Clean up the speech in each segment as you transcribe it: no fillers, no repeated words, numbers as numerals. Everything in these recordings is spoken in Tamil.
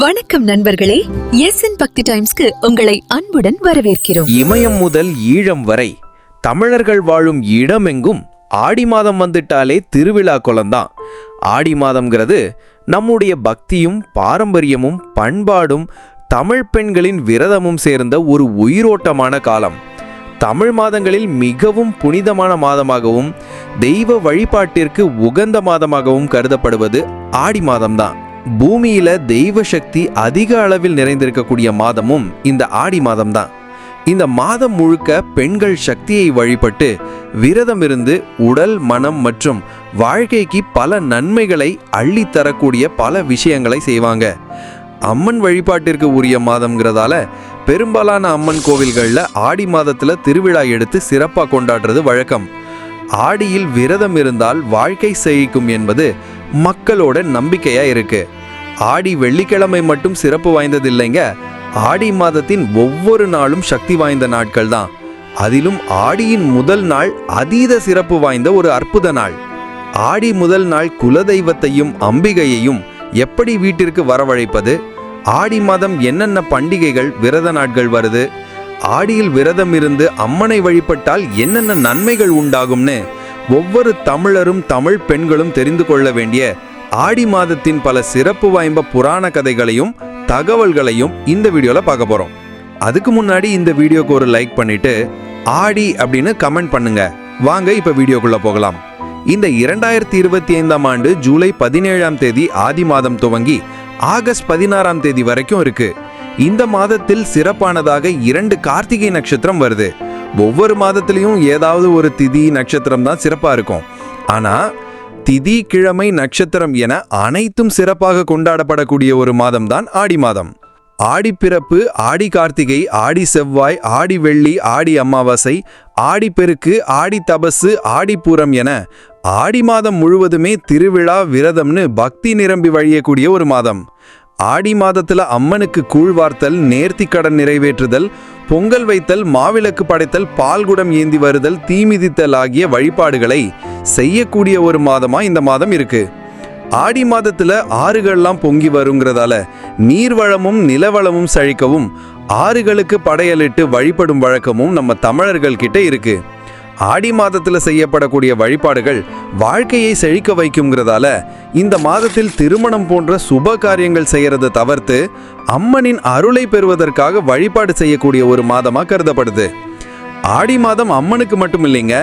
வணக்கம் நண்பர்களே, எஸ்என் பக்தி டைம்ஸ்க்கு உங்களை அன்புடன் வரவேற்கிறோம். இமயம் முதல் ஈழம் வரை தமிழர்கள் வாழும் இடமெங்கும் ஆடி மாதம் வந்துட்டாலே திருவிழா குலம்தான். ஆடி மாதம்ங்கிறது நம்முடைய பக்தியும் பாரம்பரியமும் பண்பாடும் தமிழ் பெண்களின் விரதமும் சேர்ந்த ஒரு உயிரோட்டமான காலம். தமிழ் மாதங்களில் மிகவும் புனிதமான மாதமாகவும் தெய்வ வழிபாட்டிற்கு உகந்த மாதமாகவும் கருதப்படுவது ஆடி மாதம்தான். பூமியில தெய்வ சக்தி அதிக அளவில் நிறைந்திருக்கக்கூடிய மாதமும் இந்த ஆடி மாதம்தான். இந்த மாதம் முழுக்க பெண்கள் சக்தியை வழிபட்டு விரதம் இருந்து உடல் மனம் மற்றும் வாழ்க்கைக்கு பல நன்மைகளை அள்ளித்தரக்கூடிய பல விஷயங்களை செய்வாங்க. அம்மன் வழிபாட்டிற்கு உரிய மாதம்ங்கிறதால பெரும்பாலான அம்மன் கோவில்களில் ஆடி மாதத்துல திருவிழா எடுத்து சிறப்பாக கொண்டாடுறது வழக்கம். ஆடியில் விரதம் இருந்தால் வாழ்க்கை செழிக்கும் என்பது மக்களோட நம்பிக்கையா இருக்கு. ஆடி வெள்ளிக்கிழமை மட்டும் சிறப்பு வாய்ந்ததில்லைங்க. ஆடி மாதத்தின் ஒவ்வொரு நாளும் சக்தி வாய்ந்த நாட்கள் தான். அதிலும் ஆடியின் முதல் நாள் அதீத சிறப்பு வாய்ந்த ஒரு அற்புத நாள். ஆடி முதல் நாள் குலதெய்வத்தையும் அம்பிகையையும் எப்படி வீட்டிற்கு வரவழைப்பது, ஆடி மாதம் என்னென்ன பண்டிகைகள் விரத நாட்கள் வருது, ஆடியில் விரதம் இருந்து அம்மனை வழிபட்டால் என்னென்ன நன்மைகள் உண்டாகும்னு ஒவ்வொரு தமிழரும் தமிழ் பெண்களும் தெரிந்து கொள்ள வேண்டிய ஆடி மாதத்தின் பல சிறப்பு வாய்ந்த புராண கதைகளையும் தகவல்களையும் இந்த வீடியோல பார்க்க போறோம். அதுக்கு முன்னாடி இந்த வீடியோக்கு ஒரு லைக் பண்ணிட்டு ஆடி அப்படின்னு கமெண்ட் பண்ணுங்க. வாங்க இப்ப வீடியோக்குள்ள போகலாம். இந்த 2025ஆம் ஆண்டு ஜூலை 17ஆம் தேதி ஆதி மாதம் துவங்கி ஆகஸ்ட் 16ஆம் தேதி வரைக்கும் இருக்கு. இந்த மாதத்தில் சிறப்பானதாக 2 கார்த்திகை நட்சத்திரம் வருது. ஒவ்வொரு மாதத்திலையும் ஏதாவது ஒரு திதி நட்சத்திரம் தான் சிறப்பா இருக்கும். ஆனா திதி கிழமை நட்சத்திரம் என அனைத்தும் சிறப்பாக கொண்டாடப்படக்கூடிய ஒரு மாதம் தான் ஆடி மாதம். ஆடி பிறப்பு, ஆடி கார்த்திகை, ஆடி செவ்வாய், ஆடி வெள்ளி, ஆடி அமாவாசை, ஆடி பெருக்கு, ஆடி தபசு, ஆடி பூரம் என ஆடி மாதம் முழுவதுமே திருவிழா விரதம்னு பக்தி நிரம்பி வழியக்கூடிய ஒரு மாதம். ஆடி மாதத்துல அம்மனுக்கு கூழ்வார்த்தல், நேர்த்திக்கடன் நிறைவேற்றுதல், பொங்கல் வைத்தல், மாவிளக்கு படைத்தல், பால்குடம் ஏந்தி வருதல், தீமிதித்தல் ஆகிய வழிபாடுகளை செய்யக்கூடிய ஒரு மாதமா இந்த மாதம் இருக்கு. ஆடி மாதத்துல ஆறுகள்லாம் பொங்கி வருங்கிறதால நீர்வளமும் நிலவளமும் செழிக்கவும் ஆறுகளுக்கு படையலிட்டு வழிபடும் வழக்கமும் நம்ம தமிழர்கள் கிட்ட இருக்கு. ஆடி மாதத்துல செய்யப்படக்கூடிய வழிபாடுகள் வாழ்க்கையை செழிக்க வைக்குங்கிறதால இந்த மாதத்தில் திருமணம் போன்ற சுப காரியங்கள் செய்யறதை தவிர்த்து அம்மனின் அருளை பெறுவதற்காக வழிபாடு செய்யக்கூடிய ஒரு மாதமா கருதப்படுது. ஆடி மாதம் அம்மனுக்கு மட்டும் இல்லைங்க,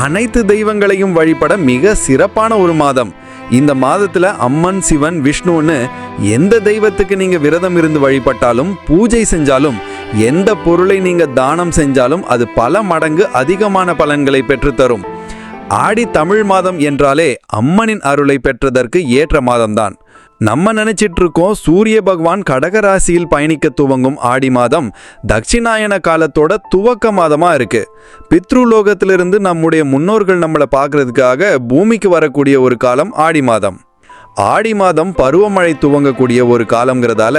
அனைத்து தெய்வங்களையும் வழிபட மிக சிறப்பான ஒரு மாதம். இந்த மாதத்துல அம்மன், சிவன், விஷ்ணுன்னு எந்த தெய்வத்துக்கு நீங்க விரதம் இருந்து வழிபட்டாலும் பூஜை செஞ்சாலும் எந்த பொருளை நீங்க தானம் செஞ்சாலும் அது பல மடங்கு அதிகமான பலன்களை பெற்றுத்தரும். ஆடி தமிழ் மாதம் என்றாலே அம்மனின் அருளை பெற்றதற்கு ஏற்ற மாதம்தான். நம்ம நினைச்சிட்டு இருக்கோம் சூரிய பகவான் கடகராசியில் பயணிக்க துவங்கும் ஆடி மாதம் தட்சிணாயன காலத்தோட துவக்க மாதமா இருக்கு. பித்ருலோகத்திலிருந்து நம்முடைய முன்னோர்கள் நம்மளை பார்க்கறதுக்காக பூமிக்கு வரக்கூடிய ஒரு காலம் ஆடி மாதம். ஆடி மாதம் பருவமழை துவங்கக்கூடிய ஒரு காலம்ங்கிறதால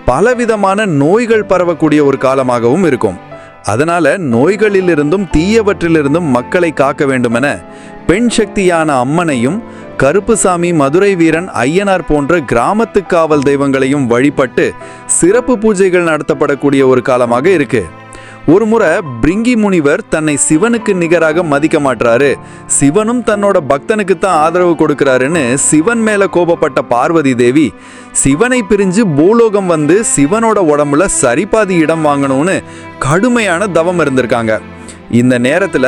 பலவிதமான நோய்கள் பரவக்கூடிய ஒரு காலமாகவும் இருக்கும். அதனால நோய்களிலிருந்தும் தீயவற்றிலிருந்தும் மக்களை காக்க வேண்டுமென பெண் சக்தியான அம்மனையும் கருப்புசாமி, மதுரை வீரன், ஐயனார் போன்ற கிராமத்து காவல் தெய்வங்களையும் வழிபட்டு சிறப்பு பூஜைகள் நடத்தப்படக்கூடிய ஒரு காலமாக இருக்கு. ஒரு முறை பிரிங்கி முனிவர் தன்னை சிவனுக்கு நிகராக மதிக்க மாட்டாரு, சிவனும் தன்னோட பக்தனுக்கு தான் ஆதரவு கொடுக்கிறாருன்னு சிவன் மேல கோபப்பட்ட பார்வதி தேவி சிவனை பிரிஞ்சு பூலோகம் வந்து சிவனோட உடம்புல சரிபாதி இடம் வாங்கணும்னு கடுமையான தவம் இருந்திருக்காங்க. இந்த நேரத்துல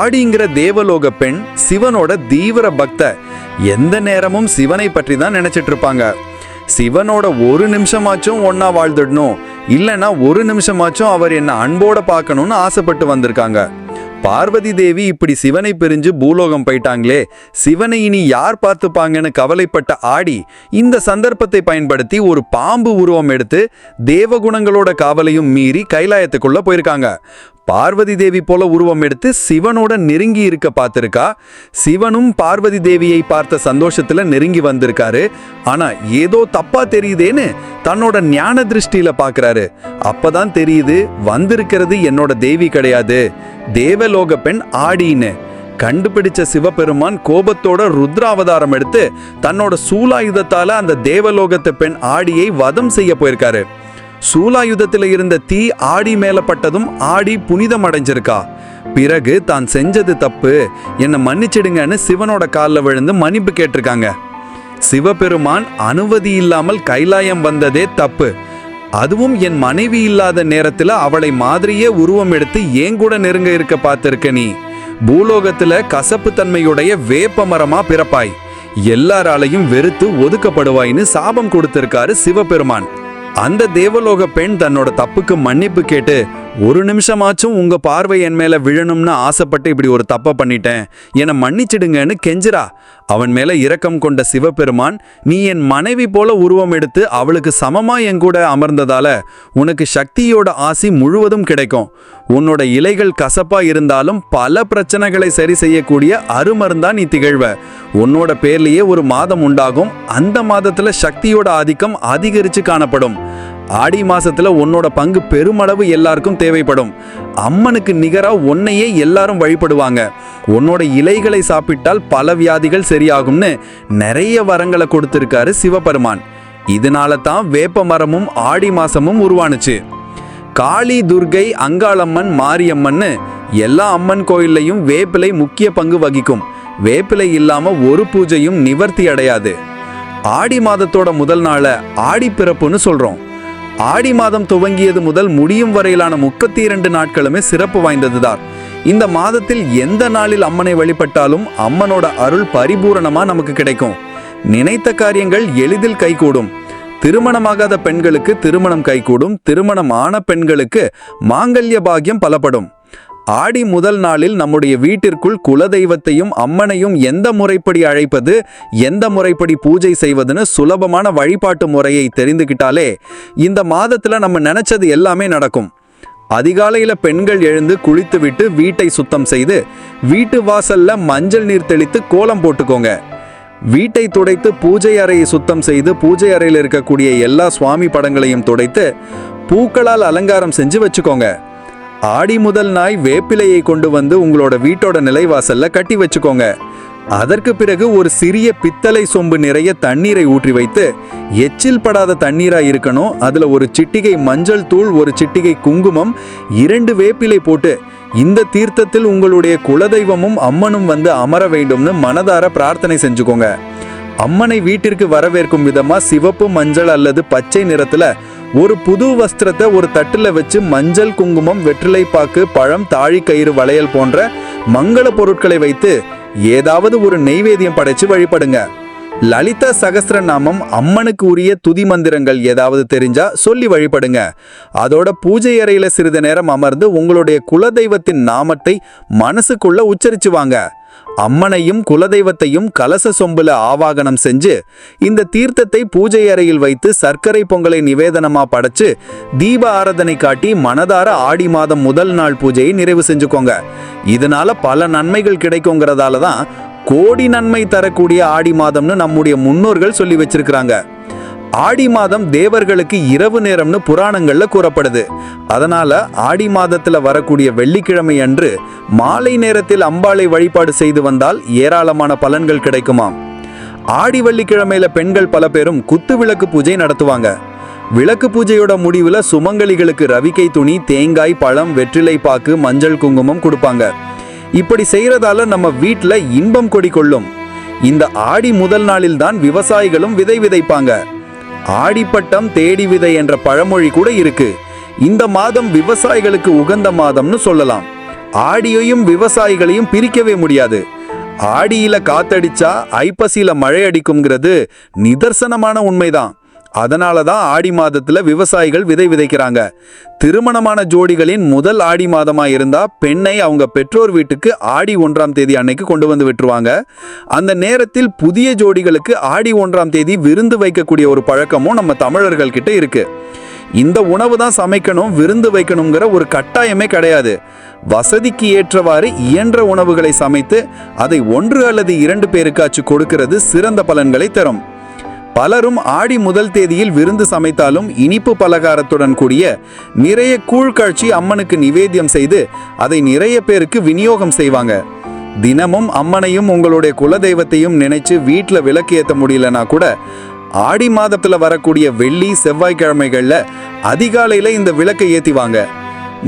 ஆடிங்கிற தேவலோக பெண் சிவனோட தீவிர பக்த, எந்த நேரமும் சிவனை பற்றி தான் நினைச்சிட்டு இருப்பாங்க. சிவனோட ஒரு நிமிஷமாச்சும் ஒன்னா வாழ்ந்துடணும், இல்லைன்னா ஒரு நிமிஷமாச்சும் அவர் என்ன அன்போட பார்க்கணும்னு ஆசைப்பட்டு வந்திருக்காங்க. பார்வதி தேவி இப்படி சிவனை பிரிஞ்சு பூலோகம் போயிட்டாங்களே, சிவனை இனி யார் பார்த்துப்பாங்கன்னு கவலைப்பட்ட ஆடி இந்த சந்தர்ப்பத்தை பயன்படுத்தி ஒரு பாம்பு உருவம் எடுத்து தேவகுணங்களோட காவலையும் மீறி கைலாயத்துக்குள்ள போயிருக்காங்க. பார்வதி தேவி போல உருவம் எடுத்து சிவனோட நெருங்கி இருக்க பார்த்திருக்கா. சிவனும் பார்வதி தேவியை பார்த்த சந்தோஷத்துல நெருங்கி வந்திருக்காரு. ஆனா ஏதோ தப்பா தெரியுதேன்னு தன்னோட ஞான திருஷ்டியில பாக்குறாரு. அப்பதான் தெரியுது வந்திருக்கிறது என்னோட தேவி கிடையாது, தேவலோக பெண் ஆடின்னு. கண்டுபிடிச்ச சிவபெருமான் கோபத்தோட ருத்ராவதாரம் எடுத்து தன்னோட சூலாயுதத்தால அந்த தேவலோகத்து பெண் ஆடியை வதம் செய்ய போயிருக்காரு. சூலாயுதத்துல இருந்த தீ ஆடி மேல பட்டதும் ஆடி புனிதம் அடைஞ்சிருக்கா. பிறகு தான் செஞ்சது தப்பு, என்னை மன்னிச்சிடுங்கன்னு சிவனோட காலில் விழுந்து மன்னிப்பு கேட்டிருக்காங்க. சிவபெருமான் அனுமதி இல்லாமல் கைலாயம் வந்ததே தப்பு, அதுவும் என் மனைவி இல்லாத நேரத்துல அவளை மாதிரியே உருவம் எடுத்து ஏன் கூட நெருங்க இருக்க பார்த்திருக்க நீ. பூலோகத்துல கசப்பு தன்மையுடைய வேப்ப மரமா பிறப்பாய், எல்லாராலையும் வெறுத்து ஒதுக்கப்படுவாய்னு சாபம் கொடுத்திருக்காரு சிவபெருமான். அந்த தேவலோக பெண் தன்னோட தப்புக்கு மன்னிப்பு கேட்டு, ஒரு நிமிஷமாச்சும் உங்க பார்வை என் மேல விழணும்னு ஆசைப்பட்டு இப்படி ஒரு தப்பை பண்ணிட்டேன், என்னை மன்னிச்சிடுங்கன்னு கெஞ்சிரா. அவன் மேல இரக்கம் கொண்ட சிவபெருமான், நீ என் மனைவி போல உருவம் எடுத்து அவளுக்கு சமமா என் கூட அமர்ந்ததால உனக்கு சக்தியோட ஆசி முழுவதும் கிடைக்கும். உன்னோட இலைகள் கசப்பா இருந்தாலும் பல பிரச்சனைகளை சரி செய்யக்கூடிய அருமருந்தா நீ திகழ்வ. உன்னோட பேர்லயே ஒரு மாதம் உண்டாகும், அந்த மாதத்துல சக்தியோட ஆதிக்கம் அதிகரிச்சு காணப்படும். ஆடி மாசத்துல உன்னோட பங்கு பெருமளவு எல்லாருக்கும் தேவைப்படும். அம்மனுக்கு நிகரா உன்னையே எல்லாரும் வழிபடுவாங்க. உன்னோட இலைகளை சாப்பிட்டால் பல வியாதிகள் சரியாகும்னு நிறைய வரங்களை கொடுத்திருக்காரு சிவபெருமான். இதனால தான் வேப்ப மரமும் ஆடி மாசமும் உருவானுச்சு. காளி, துர்கை, அங்காளம்மன், மாரியம்மன்னு எல்லா அம்மன் கோயில்லையும் வேப்பிலை முக்கிய பங்கு வகிக்கும். வேப்பிலை இல்லாம ஒரு பூஜையும் நிவர்த்தி அடையாது. ஆடி மாதத்தோட முதல் நாள ஆடி பிறப்புன்னு சொல்றோம். ஆடி மாதம் துவங்கியது முதல் முடியும் வரையிலான 32 நாட்களுமே சிறப்பு வாய்ந்ததுதான். இந்த மாதத்தில் எந்த நாளில் அம்மனை வழிபட்டாலும் அம்மனோட அருள் பரிபூரணமா நமக்கு கிடைக்கும். நினைத்த காரியங்கள் எளிதில் கைகூடும். திருமணமாகாத பெண்களுக்கு திருமணம் கைகூடும். திருமணம் ஆன பெண்களுக்கு மாங்கல்ய பாக்கியம் பலப்படும். ஆடி முதல் நாளில் நம்முடைய வீட்டிற்குள் குலதெய்வத்தையும் அம்மனையும் எந்த முறைப்படி அழைப்பது, எந்த முறைப்படி பூஜை செய்வதுன்னு சுலபமான வழிபாட்டு முறையை தெரிந்துக்கிட்டாலே இந்த மாதத்துல நம்ம நினைச்சது எல்லாமே நடக்கும். அதிகாலையில பெண்கள் எழுந்து குளித்துவிட்டு வீட்டை சுத்தம் செய்து வீட்டு வாசல்ல மஞ்சள் நீர் தெளித்து கோலம் போட்டுக்கோங்க. வீட்டை துடைத்து பூஜை அறையை சுத்தம் செய்து பூஜை அறையில் இருக்கக்கூடிய எல்லா சுவாமி படங்களையும் துடைத்து பூக்களால் அலங்காரம் செஞ்சு வச்சுக்கோங்க. ஆடி முதல் நாய் வேப்பிலையை கொண்டு வந்து உங்களோட வீட்டோட நிலைவாசல்ல கட்டி வச்சுக்கோங்க. அதற்கு பிறகு ஒரு சிறிய பித்தளை சொம்பு நிறைய தண்ணீரை ஊற்றி வைத்து, எச்சில் படாத தண்ணீரா இருக்கணும், அதுல ஒரு சிட்டிகை மஞ்சள் தூள், ஒரு சிட்டிகை குங்குமம், 2 வேப்பிலை போட்டு இந்த தீர்த்தத்தில் உங்களுடைய குலதெய்வமும் அம்மனும் வந்து அமர வேண்டும்னு மனதார பிரார்த்தனை செஞ்சுக்கோங்க. அம்மனை வீட்டிற்கு வரவேற்கும் விதமா சிவப்பு, மஞ்சள் அல்லது பச்சை நிறத்துல ஒரு புது வஸ்திரத்தை ஒரு தட்டுல வச்சு மஞ்சள், குங்குமம், வெற்றிலை பாக்கு, பழம், தாழி கயிறு, வளையல் போன்ற மங்கள பொருட்களை வைத்து ஏதாவது ஒரு நெய்வேத்தியம் படைச்சு வழிபடுங்க. லலிதா சகஸ்ரநாமம், அம்மனுக்கு உரிய துதி மந்திரங்கள் ஏதாவது தெரிஞ்சா சொல்லி வழிபடுங்க. அதோட பூஜை அறையில சிறிது நேரம் அமர்ந்து உங்களுடைய குலதெய்வத்தின் நாமத்தை மனசுக்குள்ள உச்சரிச்சு வாங்க. அம்மனையும் குலதெய்வத்தையும் கலச சொம்புல ஆவாகனம் செஞ்சு இந்த தீர்த்தத்தை பூஜை அறையில் வைத்து சர்க்கரை பொங்கலை நிவேதனமா படைச்சு தீப ஆராதனை காட்டி மனதார ஆடி மாதம் முதல் நாள் பூஜையை நிறைவு செஞ்சுக்கோங்க. இதனால பல நன்மைகள் கிடைக்குங்கிறதால தான் கோடி நன்மை தரக்கூடிய ஆடி மாதம்னு நம்முடைய முன்னோர்கள் சொல்லி வச்சிருக்கிறாங்க. ஆடி மாதம் தேவர்களுக்கு இரவு நேரம்னு புராணங்கள்ல கூறப்படுது. அதனால ஆடி மாதத்துல வரக்கூடிய வெள்ளிக்கிழமை அன்று மாலை நேரத்தில் அம்பாளை வழிபாடு செய்து வந்தால் ஏராளமான பலன்கள் கிடைக்குமாம். ஆடி வெள்ளிக்கிழமையில பெண்கள் பல பேரும் குத்து விளக்கு பூஜை நடத்துவாங்க. விளக்கு பூஜையோட முடிவுல சுமங்கலிகளுக்கு ரவிக்கை துணி, தேங்காய், பழம், வெற்றிலை பாக்கு, மஞ்சள், குங்குமம் கொடுப்பாங்க. இப்படி செய்யறதால நம்ம வீட்டுல இன்பம் கொடி கொள்ளும். இந்த ஆடி முதல் நாளில் தான் விவசாயிகளும் விதை விதைப்பாங்க. ஆடிப்பட்டம் தேடி விதை என்ற பழமொழி கூட இருக்கு. இந்த மாதம் விவசாயிகளுக்கு உகந்த மாதம்னு சொல்லலாம். ஆடியையும் விவசாயிகளையும் பிரிக்கவே முடியாது. ஆடியில காத்தடிச்சா ஐப்பசியில மழை அடிக்கும்ங்கிறது நிதர்சனமான உண்மைதான். அதனாலதான் ஆடி மாதத்துல விவசாயிகள் விதை விதைக்கிறாங்க. திருமணமான ஜோடிகளின் முதல் ஆடி மாதமா இருந்தா பெண்ணை அவங்க பெற்றோர் வீட்டுக்கு ஆடி 1ஆம் தேதி அன்னைக்கு கொண்டு வந்து விட்டுருவாங்க. அந்த நேரத்தில் புதிய ஜோடிகளுக்கு ஆடி 1ஆம் தேதி விருந்து வைக்கக்கூடிய ஒரு பழக்கமும் நம்ம தமிழர்கள் கிட்ட இருக்கு. இந்த உணவு தான் சமைக்கணும், விருந்து வைக்கணுங்கிற ஒரு கட்டாயமே கிடையாது. வசதிக்கு ஏற்றவாறு இயன்ற உணவுகளை சமைத்து அதை 1 அல்லது 2 பேருக்காச்சு கொடுக்கிறது சிறந்த பலன்களை தரும். பலரும் ஆடி முதல் தேதியில் விருந்து சமைத்தாலும் இனிப்பு பலகாரத்துடன் கூடிய நிறைய கூழ் காய்ச்சி அம்மனுக்கு நிவேத்தியம் செய்து அதை நிறைய பேருக்கு விநியோகம் செய்வாங்க. தினமும் அம்மனையும் உங்களுடைய குலதெய்வத்தையும் நினைச்சு வீட்டில் விளக்கு ஏற்ற முடியலனா கூட ஆடி மாதத்துல வரக்கூடிய வெள்ளி செவ்வாய்க்கிழமைகள்ல அதிகாலையில இந்த விளக்கை ஏத்திவாங்க.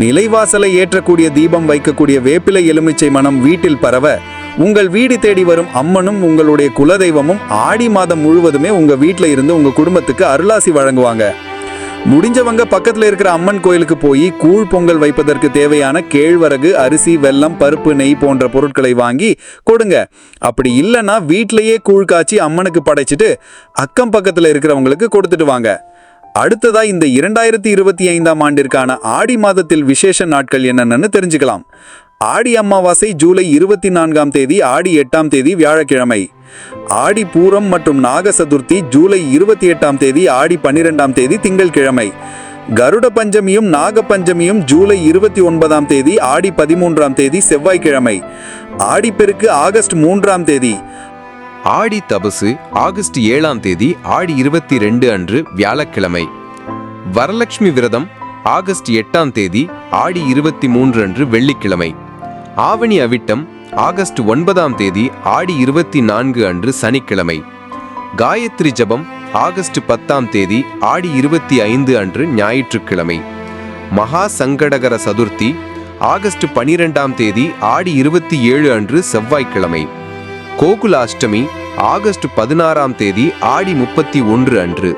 நிலைவாசலை ஏற்றக்கூடிய தீபம் வைக்கக்கூடிய வேப்பிலை எலுமிச்சை மனம் வீட்டில் பரவ உங்கள் வீடு தேடி வரும் அம்மனும் உங்களுடைய குலதெய்வமும் ஆடி மாதம் முழுவதுமே உங்க வீட்டில் இருந்து உங்க குடும்பத்துக்கு அருளாசி வழங்குவாங்க. முடிஞ்சவங்க பக்கத்துல இருக்கிற அம்மன் கோயிலுக்கு போய் கூழ் பொங்கல் வைப்பதற்கு தேவையான கேழ்வரகு, அரிசி, வெல்லம், பருப்பு, நெய் போன்ற பொருட்களை வாங்கி கொடுங்க. அப்படி இல்லைன்னா வீட்டிலேயே கூழ் காய்ச்சி அம்மனுக்கு படைச்சிட்டு அக்கம் பக்கத்துல இருக்கிறவங்களுக்கு கொடுத்துட்டு வாங்க. அடுத்ததா இந்த 2025ஆம் ஆண்டிற்கான ஆடி மாதத்தில் விசேஷ நாட்கள் என்னென்னு தெரிஞ்சுக்கலாம். ஆடி அமாவாசை ஜூலை 24ஆம் தேதி ஆடி 8ஆம் தேதி வியாழக்கிழமை. ஆடி பூரம் மற்றும் நாக சதுர்த்தி ஜூலை 28ஆம் தேதி ஆடி 12ஆம் தேதி திங்கள்கிழமை. கருட பஞ்சமியும் நாக பஞ்சமியும் ஜூலை 29ஆம் தேதி ஆடி 13ஆம் தேதி செவ்வாய்க்கிழமை. ஆடிப்பெருக்கு ஆகஸ்ட் 3ஆம் தேதி. ஆடி தபசு ஆகஸ்ட் 7ஆம் தேதி ஆடி 22 அன்று வியாழக்கிழமை. வரலட்சுமி விரதம் ஆகஸ்ட் 8ஆம் தேதி ஆடி 23 அன்று வெள்ளிக்கிழமை. ஆவணி அவிட்டம் ஆகஸ்ட் 9ஆம் தேதி ஆடி 24 அன்று சனிக்கிழமை. காயத்ரி ஜபம் ஆகஸ்ட் 10ஆம் தேதி ஆடி 25 அன்று ஞாயிற்றுக்கிழமை. மகா சங்கடகர சதுர்த்தி ஆகஸ்ட் 12ஆம் தேதி ஆடி 27 அன்று செவ்வாய்க்கிழமை. கோகுலாஷ்டமி ஆகஸ்ட் 16ஆம் தேதி ஆடி 31 அன்று.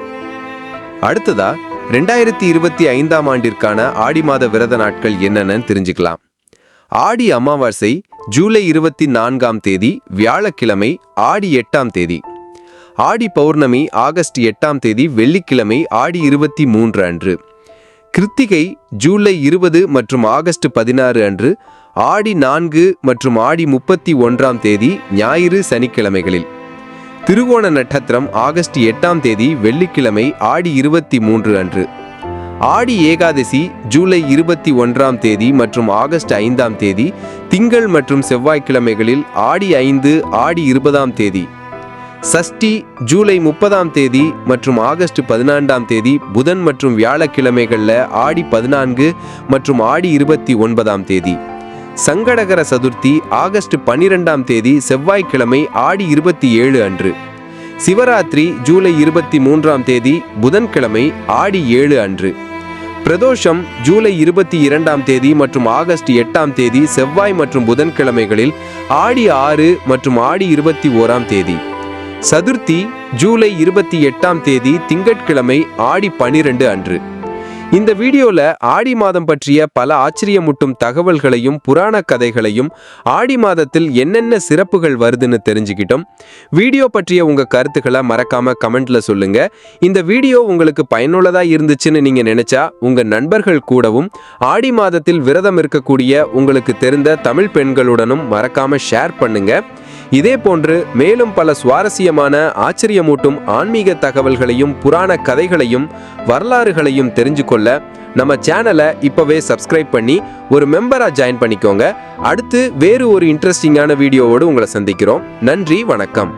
அடுத்ததா 2025ஆம் ஆண்டிற்கான ஆடி மாத விரத நாட்கள் என்னென்னு தெரிஞ்சுக்கலாம். ஆடி அமாவாசை ஜூலை 24ஆம் தேதி வியாழக்கிழமை ஆடி 8ஆம் தேதி. ஆடி பௌர்ணமி ஆகஸ்ட் 8ஆம் தேதி வெள்ளிக்கிழமை ஆடி 23 அன்று. கிருத்திகை ஜூலை 20 மற்றும் ஆகஸ்ட் 16 அன்று. ஆடி 4 மற்றும் ஆடி 31ஆம் தேதி ஞாயிறு சனிக்கிழமைகளில். திருவோண நட்சத்திரம் ஆகஸ்ட் 8ஆம் தேதி வெள்ளிக்கிழமை ஆடி 23 அன்று. ஆடி ஏகாதசி ஜூலை 21ஆம் தேதி மற்றும் ஆகஸ்ட் 5ஆம் தேதி திங்கள் மற்றும் செவ்வாய்க்கிழமைகளில் ஆடி 5 ஆடி 20ஆம் தேதி. சஷ்டி ஜூலை 30ஆம் தேதி மற்றும் ஆகஸ்ட் 14ஆம் தேதி புதன் மற்றும் வியாழக்கிழமைகளில் ஆடி 14 மற்றும் ஆடி 29ஆம் தேதி. சங்கடகர சதுர்த்தி ஆகஸ்ட் 12ஆம் தேதி செவ்வாய்க்கிழமை ஆடி 27 அன்று. சிவராத்திரி ஜூலை 23ஆம் தேதி புதன்கிழமை ஆடி 7 அன்று. பிரதோஷம் ஜூலை 22ஆம் தேதி மற்றும் ஆகஸ்ட் 8ஆம் தேதி செவ்வாய் மற்றும் புதன்கிழமைகளில் ஆடி 6 மற்றும் ஆடி 21ஆம் தேதி. சதுர்த்தி ஜூலை 28ஆம் தேதி திங்கட்கிழமை ஆடி 12 அன்று. இந்த வீடியோல ஆடி மாதம் பற்றிய பல ஆச்சரியமூட்டும் தகவல்களையும் புராண கதைகளையும் ஆடி மாதத்தில் என்னென்ன சிறப்புகள் வருதுன்னு தெரிஞ்சுக்கிட்டோம். வீடியோ பற்றிய உங்க கருத்துக்களை மறக்காம கமெண்ட்ல சொல்லுங்க. இந்த வீடியோ உங்களுக்கு பயனுள்ளதா இருந்துச்சுன்னு நீங்க நினைச்சா உங்க நண்பர்கள் கூடவும் ஆடி மாதத்தில் விரதம் இருக்கக்கூடிய உங்களுக்கு தெரிந்த தமிழ் பெண்களுடனும் மறக்காம ஷேர் பண்ணுங்க. இதே போன்று மேலும் பல சுவாரஸ்யமான ஆச்சரியமூட்டும் ஆன்மீக தகவல்களையும் புராண கதைகளையும் வரலாறுகளையும் தெரிஞ்சுக்கொள்ள நம்ம சேனலை இப்பவே சப்ஸ்கிரைப் பண்ணி ஒரு மெம்பரா ஜாயின் பண்ணிக்கோங்க. அடுத்து வேறு ஒரு இன்ட்ரெஸ்டிங்கான வீடியோவோடு உங்களை சந்திக்கிறோம். நன்றி, வணக்கம்.